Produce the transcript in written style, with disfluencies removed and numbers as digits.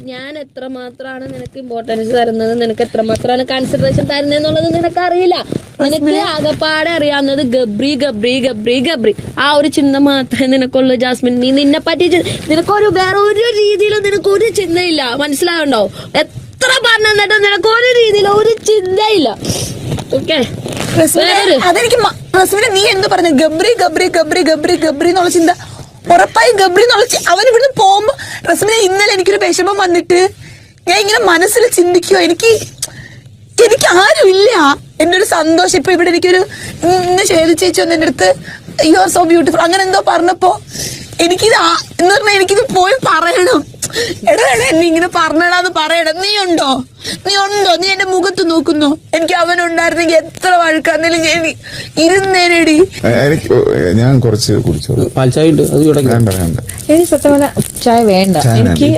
ഞാൻ എത്രമാത്രമാണ് നിനക്ക് ഇമ്പോർട്ടൻസ് തരുന്നത്, നിനക്ക് എത്രമാത്രമാണ് കൺസിഡറേഷൻ തരുന്നത് എന്നുള്ളത് നിനക്ക് അറിയില്ല. നിനക്ക് ആകപ്പാടെ അറിയാവുന്നത് ഗബ്രി ഗബ്രി ഗബ്രി ഗബ്രി ആ ഒരു ചിന്ത മാത്രമേ നിനക്കുള്ളൂ ജാസ്മിൻ. നീ നിന്നെ പറ്റി നിനക്കൊരു വേറെ ഒരു രീതിയിലും നിനക്ക് ഒരു ചിന്തയില്ല, മനസ്സിലാവുണ്ടോ? എത്ര പറഞ്ഞു തന്നിട്ടും നിനക്ക് ഒരു രീതിയിലും ഒരു ചിന്തയില്ല. ഓക്കെ, അതെനിക്ക് നീ എന്ത് പറഞ്ഞു? ഗബ്രി ഗബ്രി ഗബ്രി ഗബ്രി ഗബ്രി എന്നുള്ള ചിന്ത ഉറപ്പായും ഗബ്രി എന്നുള്ള അവൻ ഇവിടുന്ന് പോകുമ്പോ റസ്മിനെ ഇന്നലെ എനിക്കൊരു വിഷമം വന്നിട്ട് ഞാൻ ഇങ്ങനെ മനസ്സിൽ ചിന്തിക്കുവോ, എനിക്ക് ആരുമില്ല. എന്റെ ഒരു സന്തോഷം ഇപ്പൊ ഇവിടെ എനിക്കൊരു ഇന്ന് ശേഖരി ചേച്ചി വന്ന് എന്റെ അടുത്ത് യു ആർ സോ ബ്യൂട്ടിഫുൾ അങ്ങനെ എന്തോ പറഞ്ഞപ്പോ എനിക്കിത് എന്ന് പറഞ്ഞാൽ എനിക്കിത് പോയി പറയണം. എടാ എന്നെ ഇങ്ങനെ പറഞ്ഞടാന്ന് പറയണം. നീ ഉണ്ടോ? നീ എന്റെ മുഖത്ത് നോക്കുന്നു. എനിക്ക് അവനുണ്ടായിരുന്നെങ്കിൽ എത്ര വഴക്കാന്നേലും ഞാൻ ഇരുന്നേനടി. ഞാൻ കുറച്ച് കുടിച്ചോളൂ. പാൽ ചായ ഉണ്ട്, അത് വേണ്ട. എനിക്ക് സത്യം പറഞ്ഞാൽ ചായ വേണ്ട. എനിക്ക്